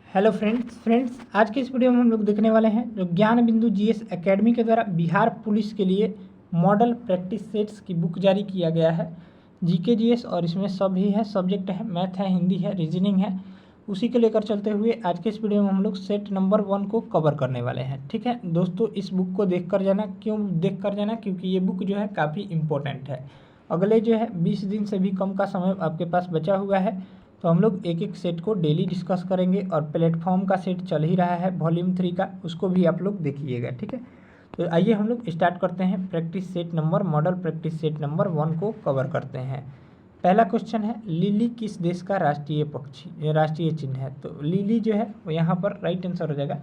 Hello friends आज के इस वीडियो में हम लोग देखने वाले हैं जो ज्ञान बिंदु जीएस एकेडमी के द्वारा बिहार पुलिस के लिए मॉडल प्रैक्टिस सेट्स की बुक जारी किया गया है। जीके जीएस और इसमें सभी है, सब्जेक्ट है, मैथ है, हिंदी है, रीजनिंग है। उसी को लेकर चलते हुए आज के इस वीडियो में हम लोग सेट नंबर 1 को कवर करने वाले हैं। ठीक है दोस्तों, इस बुक को देख कर जाना। क्यों देख कर जाना? क्योंकि ये बुक जो है काफ़ी इंपॉर्टेंट है। अगले जो है 20 दिन से भी कम का समय आपके पास बचा हुआ है, तो हम लोग एक एक सेट को डेली डिस्कस करेंगे। और प्लेटफॉर्म का सेट चल ही रहा है वॉल्यूम 3 का, उसको भी आप लोग देखिएगा। ठीक है, तो आइए हम लोग स्टार्ट करते हैं। Practice set number model practice set number 1 को कवर करते हैं। पहला क्वेश्चन है, लिली किस देश का राष्ट्रीय चिन्ह है? तो लिली जो है वो यहाँ पर राइट आंसर हो जाएगा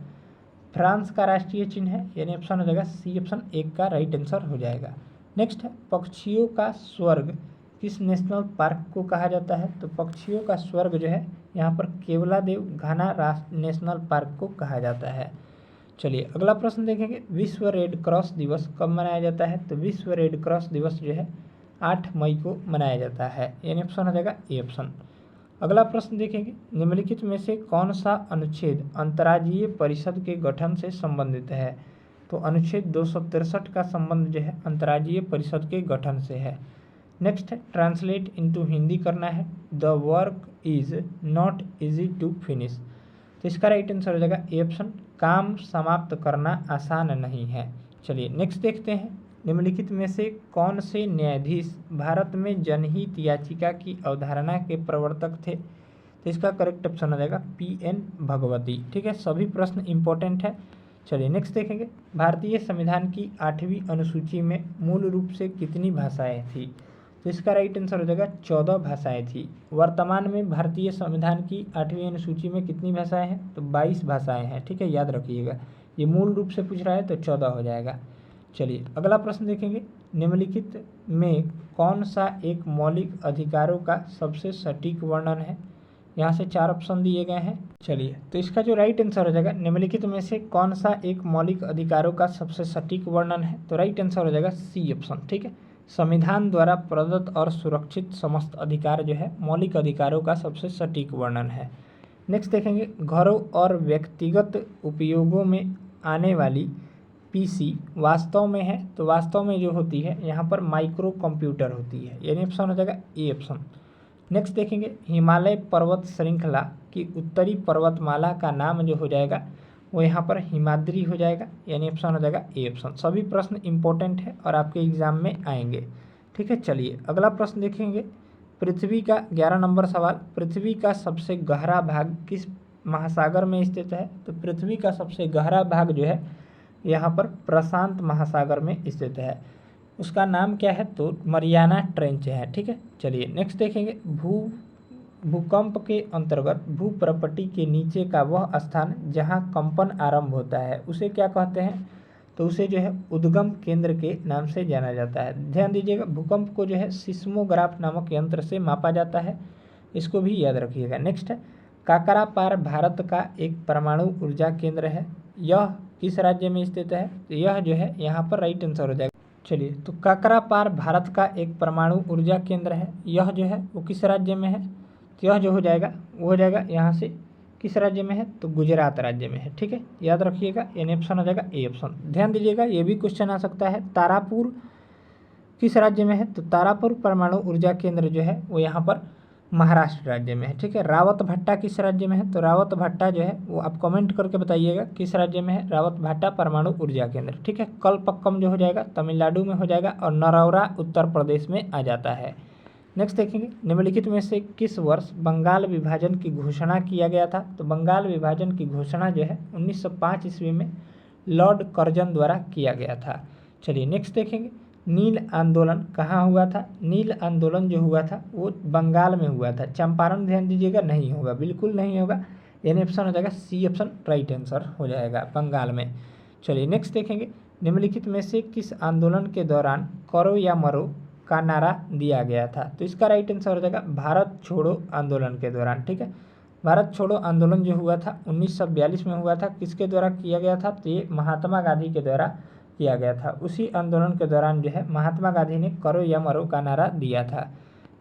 फ्रांस का राष्ट्रीय चिन्ह है, यानी ऑप्शन हो जाएगा सी, ऑप्शन 1 का राइट आंसर हो जाएगा। नेक्स्ट है, पक्षियों का स्वर्ग किस नेशनल पार्क को कहा जाता है? तो पक्षियों का स्वर्ग जो है यहाँ पर केवलादेव घाना नेशनल पार्क को कहा जाता है। चलिए अगला प्रश्न देखेंगे, विश्व रेड क्रॉस दिवस कब मनाया जाता है? तो विश्व रेड क्रॉस दिवस जो है 8 मई को मनाया जाता है, यानी ऑप्शन हो जाएगा ए ऑप्शन। अगला प्रश्न देखेंगे, निम्नलिखित में से कौन सा अनुच्छेद अंतर्राज्यीय परिषद के गठन से संबंधित है? तो अनुच्छेद 263 का संबंध जो है अंतर्राज्यीय परिषद के गठन से है। नेक्स्ट है, ट्रांसलेट इनटू हिंदी करना है, the work is not easy to finish. तो इसका राइट आंसर हो जाएगा ए ऑप्शन, काम समाप्त करना आसान नहीं है। चलिए नेक्स्ट देखते हैं, निम्नलिखित में से कौन से न्यायाधीश भारत में जनहित याचिका की अवधारणा के प्रवर्तक थे? तो इसका करेक्ट ऑप्शन हो जाएगा PN भगवती। ठीक है, सभी प्रश्न इंपॉर्टेंट है। चलिए नेक्स्ट देखेंगे, भारतीय संविधान की 8वीं अनुसूची में मूल रूप से कितनी भाषाएं थी? तो इसका राइट आंसर हो जाएगा 14 भाषाएं थी। वर्तमान में भारतीय संविधान की 8वीं अनुसूची में कितनी भाषाएं हैं? तो 22 भाषाएं हैं। ठीक है, याद रखिएगा, ये मूल रूप से पूछ रहा है तो 14 हो जाएगा। चलिए अगला प्रश्न देखेंगे, निम्नलिखित में कौन सा एक मौलिक अधिकारों का सबसे सटीक वर्णन है? यहाँ से 4 ऑप्शन दिए गए हैं। चलिए तो इसका जो राइट आंसर हो जाएगा, निम्नलिखित में से कौन सा एक मौलिक अधिकारों का सबसे सटीक वर्णन है? तो राइट आंसर हो जाएगा सी ऑप्शन। ठीक है, संविधान द्वारा प्रदत्त और सुरक्षित समस्त अधिकार जो है मौलिक अधिकारों का सबसे सटीक वर्णन है। नेक्स्ट देखेंगे, घरों और व्यक्तिगत उपयोगों में आने वाली PC वास्तव में है? तो वास्तव में जो होती है यहाँ पर माइक्रो कंप्यूटर होती है, यानी ऑप्शन हो जाएगा ए ऑप्शन। नेक्स्ट देखेंगे, हिमालय पर्वत श्रृंखला की उत्तरी पर्वतमाला का नाम जो हो जाएगा वो यहाँ पर हिमाद्री हो जाएगा, यानी ऑप्शन हो जाएगा ए ऑप्शन। सभी प्रश्न इंपॉर्टेंट है और आपके एग्जाम में आएंगे। ठीक है, चलिए अगला प्रश्न देखेंगे, पृथ्वी का 11 नंबर सवाल, पृथ्वी का सबसे गहरा भाग किस महासागर में स्थित है? तो पृथ्वी का सबसे गहरा भाग जो है यहाँ पर प्रशांत महासागर में स्थित है, उसका नाम क्या है? तो मरियाना ट्रेंच है। ठीक है, चलिए नेक्स्ट देखेंगे, भूकंप के अंतर्गत भूप्रपट्टी के नीचे का वह स्थान जहां कंपन आरंभ होता है उसे क्या कहते हैं? तो उसे जो है उद्गम केंद्र के नाम से जाना जाता है। ध्यान दीजिएगा, भूकंप को जो है सिस्मोग्राफ नामक यंत्र से मापा जाता है, इसको भी याद रखिएगा। नेक्स्ट है, काकरापार भारत का एक परमाणु ऊर्जा केंद्र है, यह किस राज्य में स्थित है? तो यह जो है यहाँ पर राइट आंसर हो जाएगा। चलिए तो काकरापार भारत का एक परमाणु ऊर्जा केंद्र है, यह जो है वो किस राज्य में है? तो यह जो हो जाएगा वो हो जाएगा यहाँ से किस राज्य में है? तो गुजरात राज्य में है। ठीक है, याद रखिएगा, यानी ऑप्शन हो जाएगा ए ऑप्शन। ध्यान दीजिएगा, ये भी क्वेश्चन आ सकता है, तारापुर किस राज्य में है? तो तारापुर परमाणु ऊर्जा केंद्र जो है वो यहाँ पर महाराष्ट्र राज्य में है। ठीक है, रावत भट्टा किस राज्य में है? तो रावत भट्टा जो है वो आप कमेंट करके बताइएगा किस राज्य में है रावत भट्टा परमाणु ऊर्जा केंद्र। ठीक है, कलपक्कम जो हो जाएगा तमिलनाडु में हो जाएगा और नरौरा उत्तर प्रदेश में आ जाता है। नेक्स्ट देखेंगे, निम्नलिखित में से किस वर्ष बंगाल विभाजन की घोषणा किया गया था? तो बंगाल विभाजन की घोषणा जो है 1905 ईस्वी में लॉर्ड कर्जन द्वारा किया गया था। चलिए नेक्स्ट देखेंगे, नील आंदोलन कहाँ हुआ था? नील आंदोलन जो हुआ था वो बंगाल में हुआ था, चंपारण ध्यान दीजिएगा नहीं होगा, बिल्कुल नहीं होगा, यानी ऑप्शन हो जाएगा सी ऑप्शन राइट आंसर हो जाएगा, बंगाल में। चलिए नेक्स्ट देखेंगे, निम्नलिखित में से किस आंदोलन के दौरान करो या मरो का नारा दिया गया था? तो इसका राइट आंसर हो जाएगा भारत छोड़ो आंदोलन के दौरान। ठीक है, भारत छोड़ो आंदोलन जो हुआ था 1942 में हुआ था, किसके द्वारा किया गया था? तो ये महात्मा गांधी के द्वारा किया गया था। उसी आंदोलन के दौरान जो है महात्मा गांधी ने करो या मरो का नारा दिया था।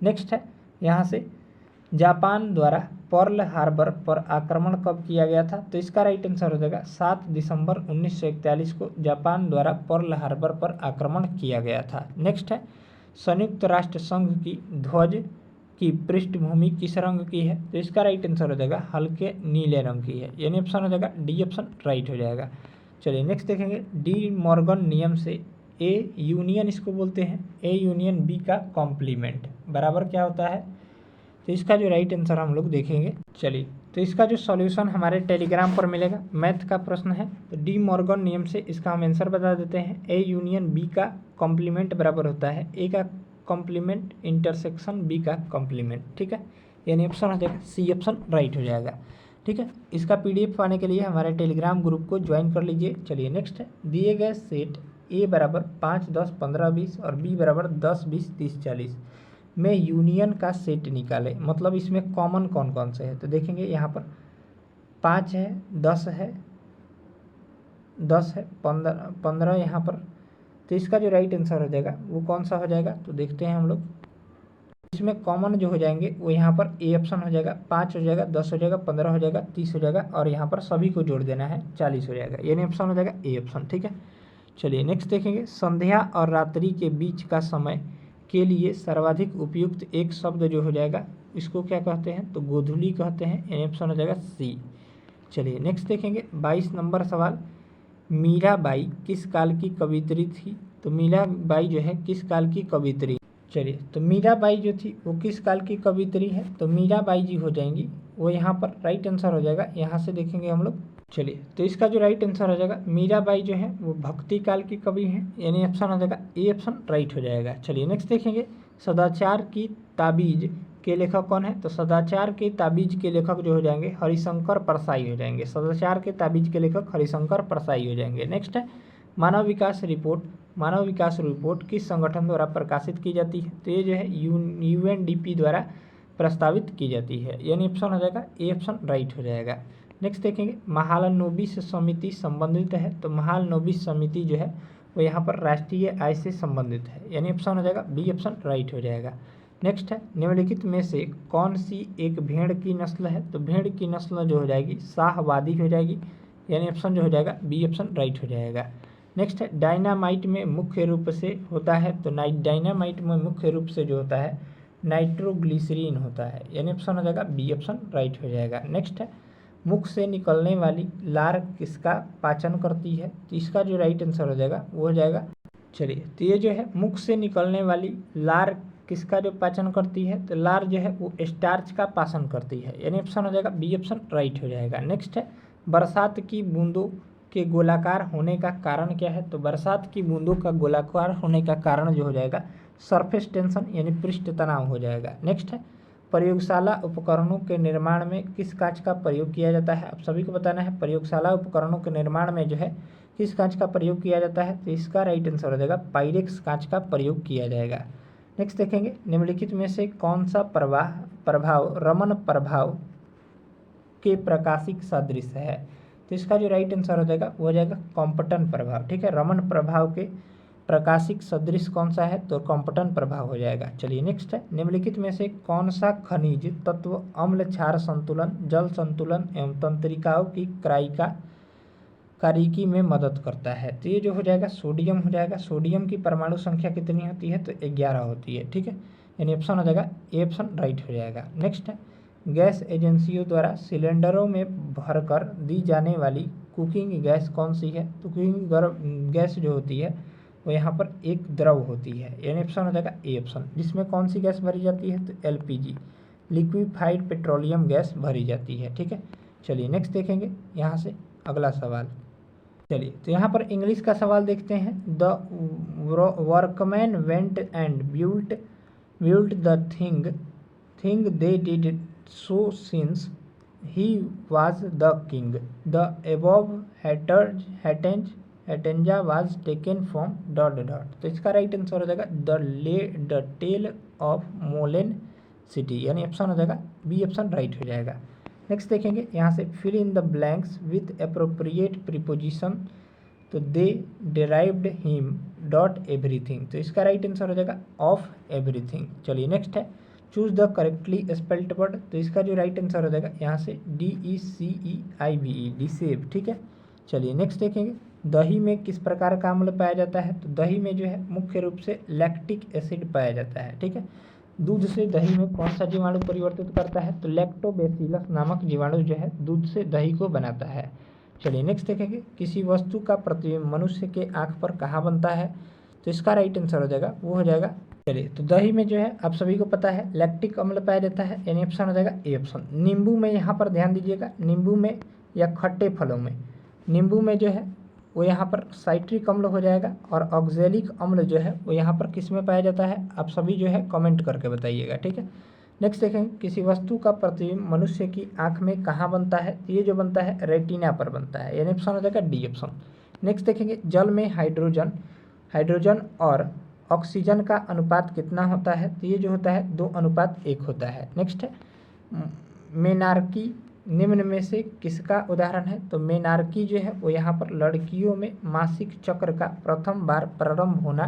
नेक्स्ट है यहाँ से, जापान द्वारा पर्ल हार्बर पर आक्रमण कब किया गया था? तो इसका राइट आंसर हो जाएगा 7 दिसंबर 1941 को जापान द्वारा पर्ल हार्बर पर आक्रमण किया गया था। नेक्स्ट है, संयुक्त राष्ट्र संघ की ध्वज की पृष्ठभूमि किस रंग की है? तो इसका राइट आंसर हो जाएगा हल्के नीले रंग की है, यानी ऑप्शन हो जाएगा डी ऑप्शन राइट हो जाएगा। चलिए नेक्स्ट देखेंगे, डी मॉर्गन नियम से ए यूनियन इसको बोलते हैं, ए यूनियन बी का कॉम्प्लीमेंट बराबर क्या होता है? तो इसका जो राइट आंसर हम लोग देखेंगे। चलिए, तो इसका जो सॉल्यूशन हमारे टेलीग्राम पर मिलेगा, मैथ का प्रश्न है, तो डी मॉर्गन नियम से इसका हम आंसर बता देते हैं। ए यूनियन बी का कॉम्प्लीमेंट बराबर होता है ए का कॉम्प्लीमेंट इंटरसेक्शन बी का कॉम्प्लीमेंट, ठीक है, यानी ऑप्शन हो जाएगा सी ऑप्शन राइट हो जाएगा। ठीक है, इसका पीडीएफ पाने के लिए हमारे टेलीग्राम ग्रुप को ज्वाइन कर लीजिए। चलिए नेक्स्ट है, दिए गए सेट ए बराबर 5, 10, 15, 20 और बी बराबर 10, 20, 30, 40 में यूनियन का सेट निकालें, मतलब इसमें कॉमन कौन कौन से है? तो देखेंगे यहाँ पर 5 है, 10 है, 15 यहाँ पर, तो इसका जो राइट आंसर हो जाएगा वो कौन सा हो जाएगा? तो देखते हैं हम लोग, इसमें कॉमन जो हो जाएंगे वो यहाँ पर ए ऑप्शन हो जाएगा, 5 हो जाएगा, 10 हो जाएगा, 15 हो जाएगा, 30 हो जाएगा और यहाँ पर सभी को जोड़ देना है 40 हो जाएगा, यानी ऑप्शन हो जाएगा ए ऑप्शन। ठीक है, चलिए नेक्स्ट देखेंगे, संध्या और रात्रि के बीच का समय के लिए सर्वाधिक उपयुक्त एक शब्द जो हो जाएगा इसको क्या कहते हैं? तो गोधूली कहते हैं, यानी ऑप्शन हो जाएगा सी। चलिए नेक्स्ट देखेंगे, 22 नंबर सवाल, मीराबाई किस काल की कवियत्री थी? तो मीराबाई जो है किस काल की कवियत्री? चलिए, तो मीराबाई जो थी वो किस काल की कवियत्री है? तो मीराबाई जी हो जाएंगी वो यहाँ पर राइट आंसर हो जाएगा, यहाँ से देखेंगे हम लोग। चलिए, तो इसका जो राइट आंसर हो जाएगा, मीराबाई जो है वो भक्ति काल की कवि हैं, यानी ऑप्शन हो जाएगा ए ऑप्शन राइट हो जाएगा। चलिए नेक्स्ट देखेंगे, सदाचार की ताबीज के लेखक कौन है? तो सदाचार के ताबीज के लेखक जो हो जाएंगे हरिशंकर परसाई हो जाएंगे, सदाचार के ताबीज के लेखक हरिशंकर परसाई हो जाएंगे। नेक्स्ट है, मानव विकास रिपोर्ट किस संगठन द्वारा प्रकाशित की जाती है? तो ये जो है यूएनडीपी द्वारा प्रस्तावित की जाती है, यानी ऑप्शन हो जाएगा ए ऑप्शन राइट हो जाएगा। नेक्स्ट देखेंगे, महालनोबिस समिति संबंधित है, तो महालनोबिस समिति जो है वो यहाँ पर राष्ट्रीय आय से संबंधित है, यानी ऑप्शन हो जाएगा बी ऑप्शन राइट हो जाएगा। नेक्स्ट है, निम्नलिखित में से कौन सी एक भेड़ की नस्ल है? तो भेड़ की नस्ल जो हो जाएगी शाहवादी हो जाएगी, यानी ऑप्शन जो हो जाएगा बी ऑप्शन राइट हो जाएगा। नेक्स्ट है, डायनामाइट में मुख्य रूप से होता है, तो डायनामाइट में मुख्य रूप से जो होता है नाइट्रोग्लिसरीन होता है, यानी ऑप्शन हो जाएगा बी ऑप्शन राइट हो जाएगा। नेक्स्ट है, मुख से निकलने वाली लार किसका पाचन करती है? तो इसका जो राइट आंसर हो जाएगा वो हो जाएगा, चलिए, तो ये जो है मुख से निकलने वाली लार किसका जो पाचन करती है? तो लार जो है वो स्टार्च का पाचन करती है, यानी ऑप्शन हो जाएगा बी ऑप्शन राइट हो जाएगा। नेक्स्ट है, बरसात की बूंदों के गोलाकार होने का कारण क्या है? तो बरसात की बूंदों का गोलाकार होने का कारण जो हो जाएगा सरफेस टेंशन यानी पृष्ठ तनाव हो जाएगा। नेक्स्ट है, प्रयोगशाला उपकरणों के निर्माण में किस कांच का प्रयोग किया जाता है? आप सभी को बताना है, प्रयोगशाला उपकरणों के निर्माण में जो है किस कांच का प्रयोग किया जाता है? तो इसका राइट आंसर हो जाएगा पाइरेक्स कांच का प्रयोग किया जाएगा। नेक्स्ट देखेंगे, निम्नलिखित में से कौन सा प्रभाव रमन प्रभाव के प्रकाशिक सदृश है? तो इसका जो राइट आंसर हो जाएगा वो हो जाएगा कॉम्पटन प्रभाव। ठीक है, रमन प्रभाव के प्रकाशिक सदृश कौन सा है? तो कॉम्पटन प्रभाव हो जाएगा। चलिए नेक्स्ट है, निम्नलिखित में से कौन सा खनिज तत्व अम्ल क्षार संतुलन, जल संतुलन एवं तंत्रिकाओं की कारिकी में मदद करता है? तो ये जो हो जाएगा सोडियम हो जाएगा। सोडियम की परमाणु संख्या कितनी होती है? तो 11 होती है। ठीक है, यानी ऑप्शन हो जाएगा ए ऑप्शन राइट हो जाएगा। नेक्स्ट है, गैस एजेंसियों द्वारा सिलेंडरों में भरकर दी जाने वाली कुकिंग गैस कौन सी है? तो कुकिंग गैस जो होती है वो यहाँ पर एक द्रव होती है, यानी ऑप्शन हो जाएगा ए ऑप्शन। जिसमें कौन सी गैस भरी जाती है? तो एलपीजी लिक्विफाइड पेट्रोलियम गैस भरी जाती है। ठीक है, चलिए नेक्स्ट देखेंगे यहाँ से अगला सवाल। चलिए, तो यहाँ पर इंग्लिश का सवाल देखते हैं। The workman went and built the thing they did so since he was the king. The above Hatenja was taken from ... तो इसका राइट आंसर हो जाएगा द टेल ऑफ मोलेन सिटी, यानी ऑप्शन हो जाएगा बी ऑप्शन राइट हो जाएगा। Next देखेंगे यहाँ से, fill in the blanks with appropriate preposition, तो they derived him dot everything, तो इसका राइट आंसर हो जाएगा ऑफ एवरीथिंग। चलिए नेक्स्ट है, choose the correctly spelled word, तो इसका जो राइट आंसर हो जाएगा यहाँ से DECEIVE, डिसेव, ठीक है। चलिए नेक्स्ट देखेंगे, दही में किस प्रकार का अम्ल पाया जाता है, तो दही में जो है मुख्य रूप से लैक्टिक एसिड पाया जाता है, ठीक है। दूध से दही में कौन सा जीवाणु परिवर्तित करता है, तो लैक्टोबैसिलस नामक जीवाणु जो है दूध से दही को बनाता है। चलिए नेक्स्ट देखेंगे, किसी वस्तु का प्रतिबिंब मनुष्य के आँख पर कहाँ बनता है, तो इसका राइट आंसर हो जाएगा, वो हो जाएगा, चलिए तो दही में जो है आप सभी को पता है लैक्टिक अम्ल पाया जाता है, यानी ऑप्शन हो जाएगा ए ऑप्शन। नींबू में यहाँ पर ध्यान दीजिएगा, नींबू में या खट्टे फलों में, नींबू में जो है वो यहाँ पर साइट्रिक अम्ल हो जाएगा, और ऑक्जेलिक अम्ल जो है वो यहाँ पर किस में पाया जाता है, आप सभी जो है कमेंट करके बताइएगा, ठीक है। नेक्स्ट देखें, किसी वस्तु का प्रतिबिंब मनुष्य की आंख में कहाँ बनता है, तो ये जो बनता है रेटिना पर बनता है, यानी ऑप्शन हो जाएगा डी ऑप्शन। नेक्स्ट देखेंगे, जल में हाइड्रोजन और ऑक्सीजन का अनुपात कितना होता है, तो ये जो होता है 2:1 होता है। नेक्स्ट है, मेनार्की निम्न में से किसका उदाहरण है, तो मेनार्की जो है वो यहाँ पर लड़कियों में मासिक चक्र का प्रथम बार प्रारंभ होना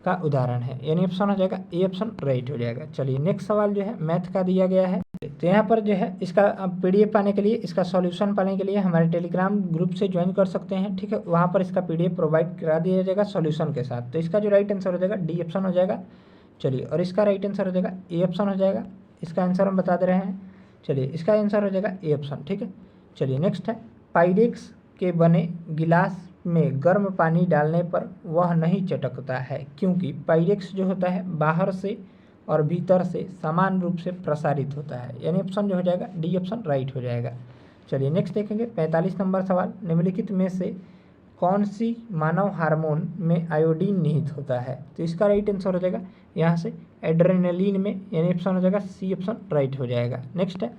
का उदाहरण है, यानी ऑप्शन हो जाएगा ए ऑप्शन राइट हो जाएगा। चलिए नेक्स्ट सवाल जो है मैथ का दिया गया है, तो यहाँ पर जो है इसका PDF पाने के लिए, इसका सॉल्यूशन पाने के लिए हमारे टेलीग्राम ग्रुप से ज्वाइन कर सकते हैं, ठीक है। वहाँ पर इसका PDF प्रोवाइड करा दिया जाएगा सॉल्यूशन के साथ, तो इसका जो राइट आंसर हो जाएगा डी ऑप्शन हो जाएगा। चलिए और इसका राइट आंसर हो जाएगा ए ऑप्शन हो जाएगा, इसका आंसर हम बता दे रहे हैं। चलिए इसका आंसर हो जाएगा ए ऑप्शन, ठीक है। चलिए नेक्स्ट है, पाइरेक्स के बने गिलास में गर्म पानी डालने पर वह नहीं चटकता है, क्योंकि पाइरेक्स जो होता है बाहर से और भीतर से समान रूप से प्रसारित होता है, यानी ऑप्शन जो हो जाएगा डी ऑप्शन राइट हो जाएगा। चलिए नेक्स्ट देखेंगे 45 नंबर सवाल, निम्नलिखित में से कौन सी मानव हार्मोन में आयोडीन निहित होता है, तो इसका राइट आंसर हो जाएगा यहाँ से एड्रेनलिन में, यानी ऑप्शन हो जाएगा सी ऑप्शन राइट हो जाएगा। नेक्स्ट है,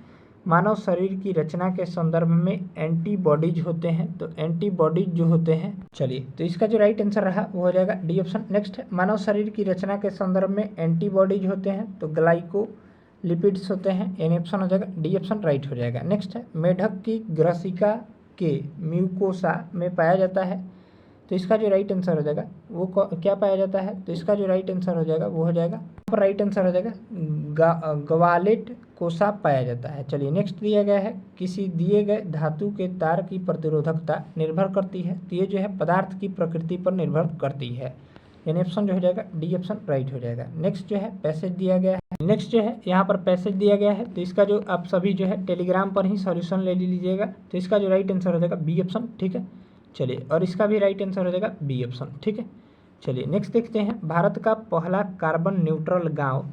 मानव शरीर की रचना के संदर्भ में एंटीबॉडीज होते हैं, तो एंटीबॉडीज जो होते हैं, चलिए तो इसका जो राइट आंसर रहा वो हो जाएगा डी ऑप्शन। नेक्स्ट है, मानव शरीर की रचना के संदर्भ में एंटीबॉडीज होते हैं, तो ग्लाइकोलिपिड्स होते हैं, यानी ऑप्शन हो जाएगा डी ऑप्शन राइट हो जाएगा। नेक्स्ट है, मेढक की ग्रसिका के म्यूकोसा में पाया जाता है, तो इसका जो राइट आंसर हो जाएगा वो क्या पाया जाता है, तो इसका जो राइट आंसर हो जाएगा वो हो जाएगा, राइट आंसर हो जाएगा गवालेट कोसा पाया जाता है। चलिए नेक्स्ट दिया गया है, किसी दिए गए धातु के तार की प्रतिरोधकता निर्भर करती है, तो ये जो है पदार्थ की प्रकृति पर निर्भर करती है, यानी ऑप्शन जो हो जाएगा डी ऑप्शन राइट हो जाएगा। नेक्स्ट जो है पैसेज दिया गया है, नेक्स्ट जो है यहाँ पर पैसेज दिया गया है, तो इसका जो आप सभी जो है टेलीग्राम पर ही सॉल्यूशन ले लीजिएगा, तो इसका जो राइट आंसर हो जाएगा बी ऑप्शन, ठीक है। चलिए और इसका भी राइट आंसर हो जाएगा बी ऑप्शन, ठीक है। चलिए नेक्स्ट देखते हैं, भारत का पहला कार्बन न्यूट्रल गांव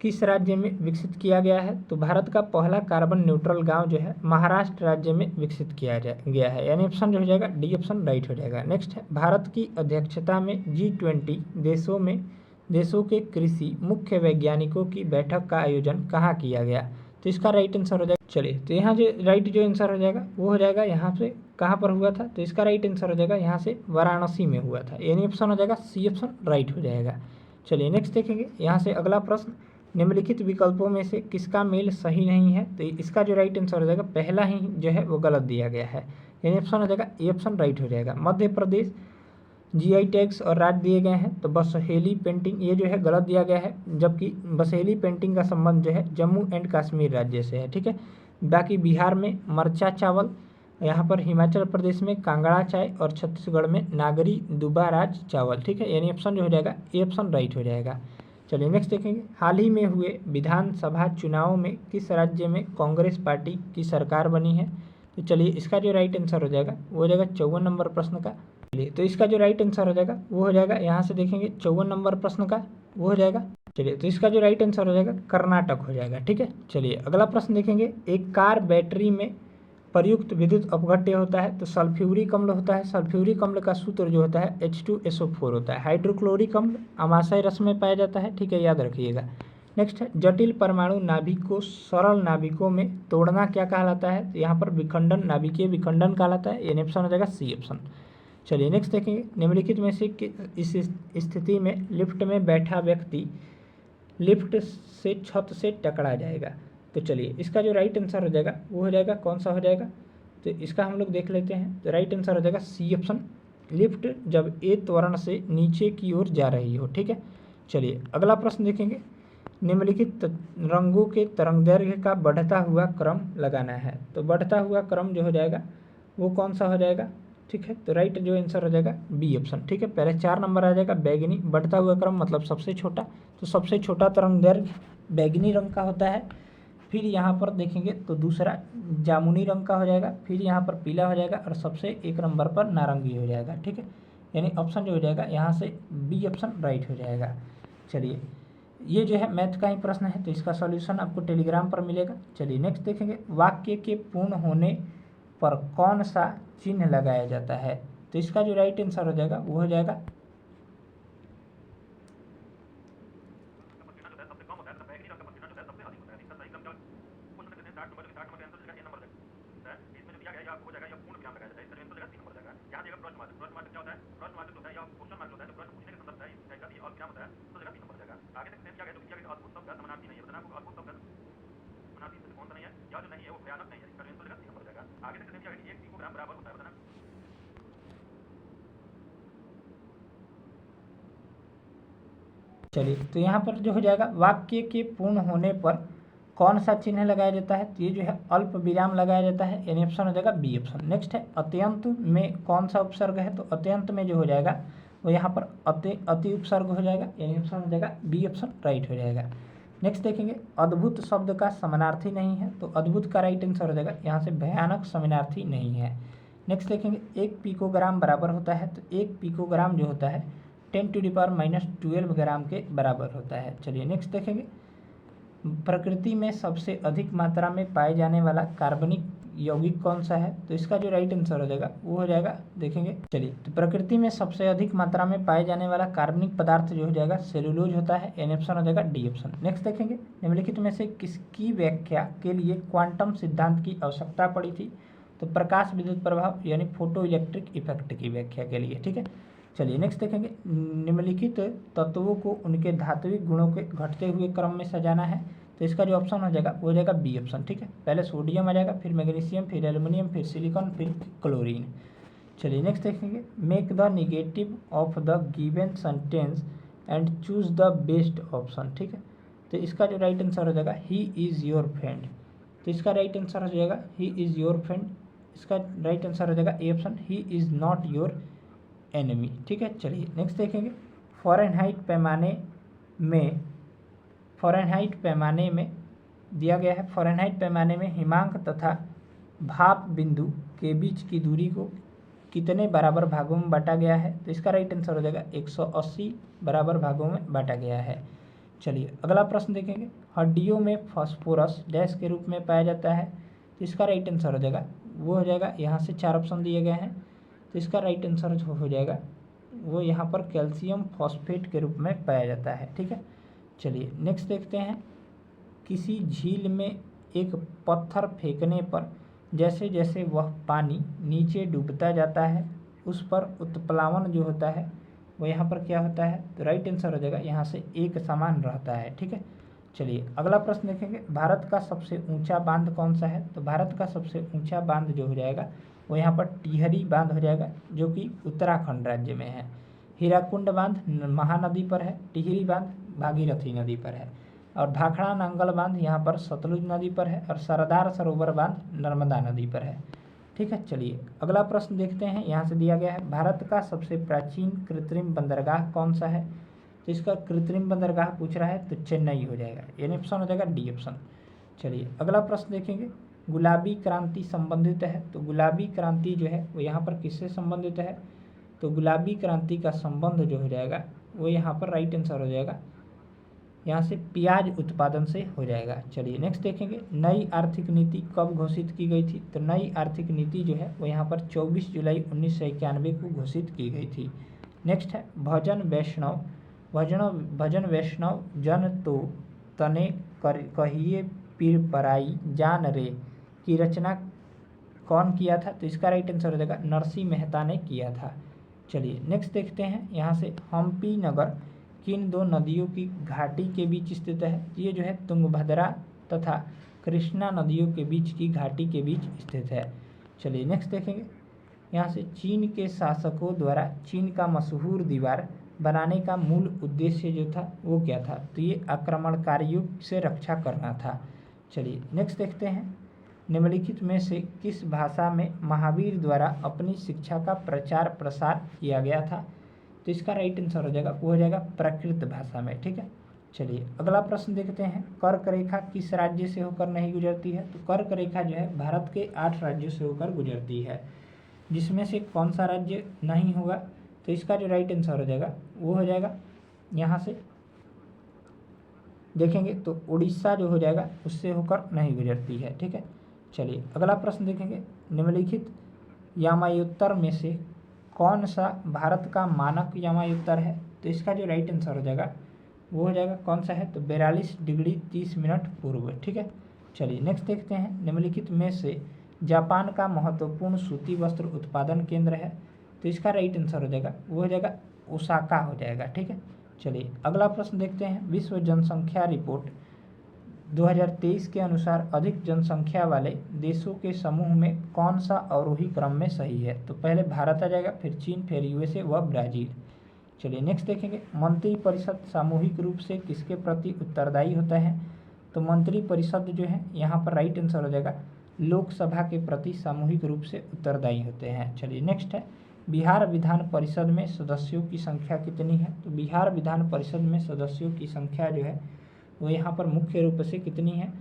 किस राज्य में विकसित किया गया है, तो भारत का पहला कार्बन न्यूट्रल गांव जो है महाराष्ट्र राज्य में विकसित किया गया है, यानी ऑप्शन जो हो जाएगा डी ऑप्शन राइट हो जाएगा। नेक्स्ट है, भारत की अध्यक्षता में G20 देशों के कृषि मुख्य वैज्ञानिकों की बैठक का आयोजन कहाँ किया गया, तो इसका राइट आंसर हो जाएगा, चलिए तो यहाँ जो राइट जो आंसर हो जाएगा वो हो जाएगा यहाँ से कहाँ पर हुआ था, तो इसका राइट आंसर हो जाएगा यहाँ से वाराणसी में हुआ था, यानी ऑप्शन हो जाएगा सी ऑप्शन राइट हो जाएगा। चलिए नेक्स्ट देखेंगे, यहाँ से अगला प्रश्न, निम्नलिखित विकल्पों में से किसका मेल सही नहीं है, तो इसका जो राइट आंसर हो जाएगा पहला ही जो है वो गलत दिया गया है, यानी ऑप्शन हो जाएगा ए ऑप्शन राइट हो जाएगा। मध्य प्रदेश GI टैग्स और राज्य दिए गए हैं, तो बसहेली पेंटिंग ये जो है गलत दिया गया है, जबकि बसहेली पेंटिंग का संबंध जो है जम्मू एंड कश्मीर राज्य से है, ठीक है। बाकी बिहार में मरचा चावल, यहाँ पर हिमाचल प्रदेश में कांगड़ा चाय और छत्तीसगढ़ में नागरी दुबाराज चावल, ठीक है, यानी ऑप्शन जो हो जाएगा ए ऑप्शन राइट हो जाएगा। चलिए नेक्स्ट देखेंगे, हाल ही में हुए विधानसभा चुनाव में किस राज्य में कांग्रेस पार्टी की सरकार बनी है, तो चलिए इसका जो राइट आंसर हो जाएगा वो हो जाएगा 54 नंबर प्रश्न का, चलिए तो इसका जो राइट आंसर हो जाएगा वो हो जाएगा यहाँ से देखेंगे 54 नंबर प्रश्न का वो हो जाएगा, चलिए तो इसका जो राइट आंसर हो जाएगा कर्नाटक हो जाएगा, ठीक है। चलिए अगला प्रश्न देखेंगे, एक कार बैटरी में प्रयुक्त विद्युत अपघट्य होता है, तो सल्फ्यूरिक अम्ल होता है, सल्फ्यूरिक अम्ल का सूत्र जो होता है H2SO4 होता है। हाइड्रोक्लोरिक अम्ल अमाशय रस में पाया जाता है, ठीक है, याद रखिएगा। नेक्स्ट है, जटिल परमाणु नाभिक को सरल नाभिकों में तोड़ना क्या कहलाता है, तो यहाँ पर विखंडन, नाभिकीय विखंडन कहलाता है, यानी ऑप्शन हो जाएगा सी ऑप्शन। चलिए नेक्स्ट देखेंगे, निम्नलिखित में से इस स्थिति में लिफ्ट में बैठा व्यक्ति लिफ्ट से छत से टकरा जाएगा, तो चलिए इसका जो राइट आंसर हो जाएगा वो हो जाएगा कौन सा हो जाएगा, तो इसका हम लोग देख लेते हैं, तो राइट आंसर हो जाएगा सी ऑप्शन, लिफ्ट जब ए त्वरण से नीचे की ओर जा रही हो, ठीक है। चलिए अगला प्रश्न देखेंगे, निम्नलिखित रंगों के तरंगदैर्घ्य का बढ़ता हुआ क्रम लगाना है। तो बढ़ता हुआ क्रम जो हो जाएगा वो कौन सा हो जाएगा, ठीक है। तो राइट जो आंसर हो जाएगा बी ऑप्शन, ठीक है। पहले 4 नंबर आ जाएगा बैगनी, बढ़ता हुआ क्रम मतलब सबसे छोटा, तो सबसे छोटा तरंगदैर्घ्य बैगनी रंग का होता है। फिर यहाँ पर देखेंगे तो दूसरा जामुनी रंग का हो जाएगा, फिर यहाँ पर पीला हो जाएगा और सबसे 1 नंबर पर नारंगी हो जाएगा, ठीक है। यानी ऑप्शन जो हो जाएगा यहाँ से बी ऑप्शन राइट हो जाएगा। चलिए ये जो है मैथ का ही प्रश्न है, तो इसका सॉल्यूशन आपको टेलीग्राम पर मिलेगा। चलिए नेक्स्ट देखेंगे, वाक्य के पूर्ण होने पर कौन सा चिन्ह लगाया जाता है। तो इसका जो राइट आंसर हो जाएगा वो हो जाएगा चलिए तो यहाँ पर जो हो जाएगा वाक्य के पूर्ण होने पर कौन सा चिन्ह लगाया जाता है। तो ये जो है अल्प विराम लगाया जाता है, यानी ऑप्शन हो जाएगा बी ऑप्शन। नेक्स्ट है अत्यंत में कौन सा उपसर्ग है। तो अत्यंत में जो हो जाएगा वो यहाँ पर अति उपसर्ग हो जाएगा, यानी ऑप्शन हो जाएगा बी ऑप्शन राइट हो जाएगा। नेक्स्ट देखेंगे अद्भुत शब्द का समानार्थी नहीं है। तो अद्भुत का राइट आंसर हो जाएगा यहाँ से भयानक समानार्थी नहीं है। नेक्स्ट देखेंगे 1 पिकोग्राम बराबर होता है। तो 1 पिकोग्राम जो होता है 10⁻⁻12 ग्राम के बराबर होता है। चलिए नेक्स्ट देखेंगे प्रकृति में सबसे अधिक मात्रा में पाए जाने वाला कार्बनिक यौगिक कौन सा है। तो इसका जो राइट आंसर हो जाएगा वो हो जाएगा देखेंगे। चलिए तो प्रकृति में सबसे अधिक मात्रा में पाए जाने वाला कार्बनिक पदार्थ जो हो जाएगा सेलुलोज होता है, यानी ऑप्शन हो जाएगा डी ऑप्शन। नेक्स्ट देखेंगे निम्नलिखित में से किसकी व्याख्या के लिए क्वांटम सिद्धांत की आवश्यकता पड़ी थी। तो प्रकाश विद्युत प्रभाव यानी फोटो इलेक्ट्रिक इफेक्ट की व्याख्या के लिए, ठीक है। चलिए नेक्स्ट देखेंगे निम्नलिखित तत्वों को उनके धात्विक गुणों के घटते हुए क्रम में सजाना है। तो इसका जो ऑप्शन हो जाएगा वो हो जाएगा बी ऑप्शन, ठीक है। पहले सोडियम आ जाएगा, फिर मैग्नीशियम, फिर एल्युमिनियम, फिर सिलिकॉन, फिर क्लोरीन। चलिए नेक्स्ट देखेंगे make the negative of the given sentence and choose the best option, ठीक है। तो इसका जो राइट आंसर हो जाएगा ही इज़ योर फ्रेंड। तो इसका राइट आंसर हो जाएगा ही इज़ योर फ्रेंड। इसका राइट आंसर हो जाएगा A option he is not your enemy, ठीक है। चलिए नेक्स्ट देखेंगे फ़ारेनहाइट पैमाने में दिया गया है। फ़ारेनहाइट पैमाने में हिमांक तथा भाप बिंदु के बीच की दूरी को कितने बराबर भागों में बांटा गया है। तो इसका राइट आंसर हो जाएगा 180 बराबर भागों में बांटा गया है। चलिए अगला प्रश्न देखेंगे हड्डियों में फास्फोरस डैश के रूप में पाया जाता है। तो इसका राइट आंसर हो जाएगा वो हो जाएगा यहाँ से 4 ऑप्शन दिए गए हैं। तो इसका राइट आंसर जो हो जाएगा वो यहाँ पर कैल्शियम फॉस्फेट के रूप में पाया जाता है, ठीक है। चलिए नेक्स्ट देखते हैं किसी झील में एक पत्थर फेंकने पर जैसे जैसे वह पानी नीचे डूबता जाता है उस पर उत्प्लावन जो होता है वो यहाँ पर क्या होता है। तो राइट आंसर हो जाएगा यहाँ से एक समान रहता है, ठीक है। चलिए अगला प्रश्न देखेंगे भारत का सबसे ऊंचा बांध कौन सा है। तो भारत का सबसे ऊंचा बांध जो हो जाएगा वो यहाँ पर टिहरी बांध हो जाएगा जो कि उत्तराखंड राज्य में है। हीराकुंड बांध महानदी पर है, टिहरी बांध भागीरथी नदी पर है और भाखड़ा नांगल बांध यहाँ पर सतलुज नदी पर है और सरदार सरोवर बांध नर्मदा नदी पर है, ठीक है। चलिए अगला प्रश्न देखते हैं, यहाँ से दिया गया है भारत का सबसे प्राचीन कृत्रिम बंदरगाह कौन सा है। तो इसका कृत्रिम बंदरगाह पूछ रहा है तो चेन्नई हो जाएगा, यानी ऑप्शन हो जाएगा डी ऑप्शन। चलिए अगला प्रश्न देखेंगे गुलाबी क्रांति संबंधित है। तो गुलाबी क्रांति जो है वो यहाँ पर किससे संबंधित है। तो गुलाबी क्रांति का संबंध जो हो जाएगा वो यहाँ पर राइट आंसर हो जाएगा यहाँ से प्याज उत्पादन से हो जाएगा। चलिए नेक्स्ट देखेंगे नई आर्थिक नीति कब घोषित की गई थी। तो नई आर्थिक नीति जो है वो यहाँ पर 24 जुलाई 1991 को घोषित की गई थी। नेक्स्ट है भजन वैष्णव जन तो तने कहिए पीर पराई जान रे की रचना कौन किया था। तो इसका राइट आंसर हो जाएगा नरसिंह मेहता ने किया था। चलिए नेक्स्ट देखते हैं यहाँ से हम्पी नगर किन 2 नदियों की घाटी के बीच स्थित है। ये जो है तुंगभद्रा तथा कृष्णा नदियों के बीच की घाटी के बीच स्थित है। चलिए नेक्स्ट देखेंगे यहाँ से चीन के शासकों द्वारा चीन का मशहूर दीवार बनाने का मूल उद्देश्य जो था वो क्या था, तो ये आक्रमणकारियों से रक्षा करना था। चलिए नेक्स्ट देखते हैं, निम्नलिखित में से किस भाषा में महावीर द्वारा अपनी शिक्षा का प्रचार प्रसार किया गया था, तो इसका राइट आंसर हो जाएगा, वो हो जाएगा प्राकृत भाषा में। ठीक है, चलिए अगला प्रश्न देखते हैं, कर्क रेखा किस राज्य से होकर नहीं गुजरती है, तो कर्क रेखा जो है भारत के 8 राज्यों से होकर गुजरती है, जिसमें से कौन सा राज्य नहीं होगा, तो इसका जो राइट आंसर हो जाएगा वो हो जाएगा, यहाँ से देखेंगे तो उड़ीसा जो हो जाएगा उससे होकर नहीं गुजरती है। ठीक है, चलिए अगला प्रश्न देखेंगे, निम्नलिखित यामायोत्तर में से कौन सा भारत का मानक यामायोत्तर है, तो इसका जो राइट आंसर हो जाएगा वो हो जाएगा कौन सा है, तो 42 डिग्री 30 मिनट पूर्व। ठीक है, चलिए नेक्स्ट देखते हैं, निम्नलिखित में से जापान का महत्वपूर्ण सूती वस्त्र उत्पादन केंद्र है, तो इसका राइट आंसर हो जाएगा वो हो जाएगा ओसाका हो जाएगा। ठीक है, चलिए अगला प्रश्न देखते हैं, विश्व जनसंख्या रिपोर्ट 2023 के अनुसार अधिक जनसंख्या वाले देशों के समूह में कौन सा अवरोही क्रम में सही है, तो पहले भारत आ जाएगा, फिर चीन, फिर यूएसए व ब्राजील। चलिए नेक्स्ट देखेंगे, मंत्रिपरिषद सामूहिक रूप से किसके प्रति उत्तरदायी होता है, तो मंत्रिपरिषद जो है यहाँ पर राइट आंसर हो जाएगा लोकसभा के प्रति सामूहिक रूप से उत्तरदायी होते हैं। चलिए नेक्स्ट है, बिहार विधान परिषद में सदस्यों की संख्या कितनी है, तो बिहार विधान परिषद में सदस्यों की संख्या जो है वो यहाँ पर मुख्य रूप से कितनी है,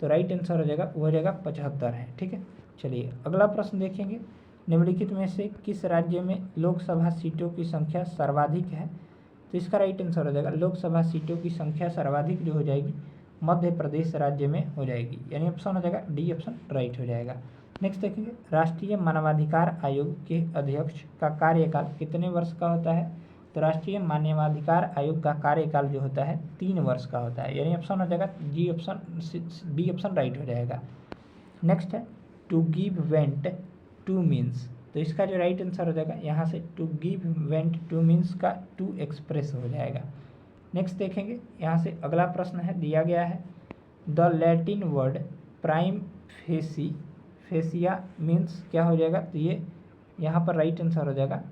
तो राइट आंसर हो जाएगा वो हो जाएगा 75 है। ठीक है, चलिए अगला प्रश्न देखेंगे, निम्नलिखित में से किस राज्य में लोकसभा सीटों की संख्या सर्वाधिक है, तो इसका राइट आंसर हो जाएगा लोकसभा सीटों की संख्या सर्वाधिक जो हो जाएगी मध्य प्रदेश राज्य में हो जाएगी, यानी ऑप्शन हो जाएगा डी ऑप्शन राइट हो जाएगा। नेक्स्ट देखेंगे, राष्ट्रीय मानवाधिकार आयोग के अध्यक्ष का कार्यकाल कितने वर्ष का होता है, तो राष्ट्रीय मानवाधिकार आयोग का कार्यकाल जो होता है 3 वर्ष का होता है, यानी ऑप्शन हो जाएगा बी ऑप्शन राइट हो जाएगा। नेक्स्ट है, to give vent to means, तो इसका जो राइट आंसर हो जाएगा यहाँ से to give vent to means का टू एक्सप्रेस हो जाएगा। नेक्स्ट देखेंगे, यहाँ से अगला प्रश्न है दिया गया है, the Latin word prime fascia means क्या हो जाएगा, तो ये यहाँ पर राइट आंसर हो जाएगा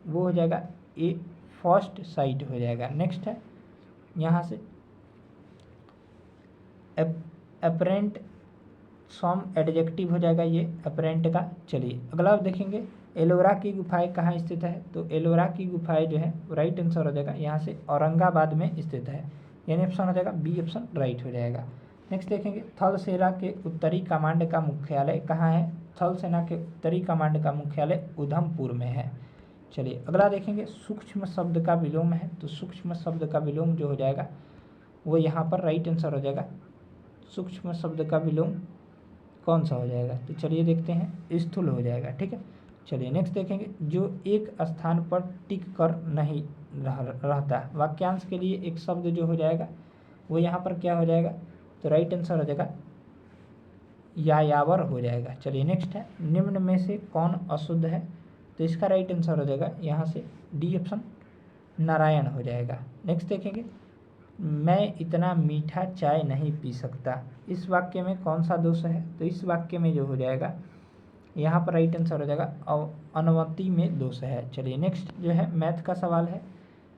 वो हो जाएगा ए फर्स्ट साइट हो जाएगा। नेक्स्ट है, यहाँ से अपरेंट सम एडजेक्टिव हो जाएगा ये अपरेंट का। चलिए अगला देखेंगे, एलोरा की गुफाएं कहाँ स्थित है, तो एलोरा की गुफाएं जो है राइट आंसर हो जाएगा यहाँ से औरंगाबाद में स्थित है, यानी ऑप्शन हो जाएगा बी ऑप्शन राइट हो जाएगा। नेक्स्ट देखेंगे, थल सेना के उत्तरी कमांड का मुख्यालय कहाँ है, थल सेना के उत्तरी कमांड का मुख्यालय उधमपुर में है। चलिए अगला देखेंगे, सूक्ष्म शब्द का विलोम है, तो सूक्ष्म शब्द का विलोम जो हो जाएगा वो यहाँ पर राइट आंसर हो जाएगा, सूक्ष्म शब्द का विलोम कौन सा हो जाएगा, तो चलिए देखते हैं स्थूल हो जाएगा। ठीक है, चलिए नेक्स्ट देखेंगे, जो एक स्थान पर टिक कर नहीं रहता, वाक्यांश के लिए एक शब्द जो हो जाएगा वो यहाँ पर क्या हो जाएगा, तो राइट आंसर हो जाएगा यायावर हो जाएगा। चलिए नेक्स्ट है, निम्न में से कौन अशुद्ध है, तो इसका राइट आंसर हो जाएगा यहाँ से डी ऑप्शन नारायण हो जाएगा। नेक्स्ट देखेंगे, मैं इतना मीठा चाय नहीं पी सकता, इस वाक्य में कौन सा दोष है, तो इस वाक्य में जो हो जाएगा यहाँ पर राइट आंसर हो जाएगा अनुमति में दोष है। चलिए नेक्स्ट जो है मैथ का सवाल है,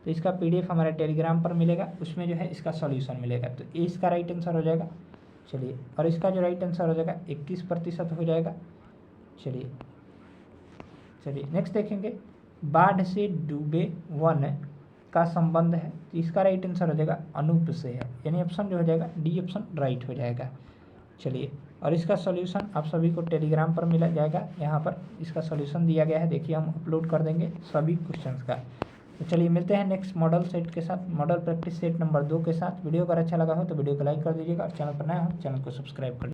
तो इसका PDF हमारे टेलीग्राम पर मिलेगा, उसमें जो है इसका सॉल्यूशन मिलेगा, तो ये इसका राइट आंसर हो जाएगा। चलिए और इसका जो राइट आंसर हो जाएगा 21% हो जाएगा। चलिए नेक्स्ट देखेंगे, बाढ़ से डूबे वन का संबंध है, तो इसका राइट आंसर हो जाएगा अनूप से है, यानी ऑप्शन जो हो जाएगा डी ऑप्शन राइट हो जाएगा। चलिए और इसका सॉल्यूशन आप सभी को टेलीग्राम पर मिला जाएगा, यहाँ पर इसका सॉल्यूशन दिया गया है, देखिए हम अपलोड कर देंगे सभी क्वेश्चंस का। तो चलिए मिलते हैं नेक्स्ट मॉडल सेट के साथ, मॉडल प्रैक्टिस सेट नंबर 2 के साथ। वीडियो अगर अच्छा लगा हो तो वीडियो को लाइक कर दीजिएगा और चैनल पर नया हो चैनल को सब्सक्राइब कर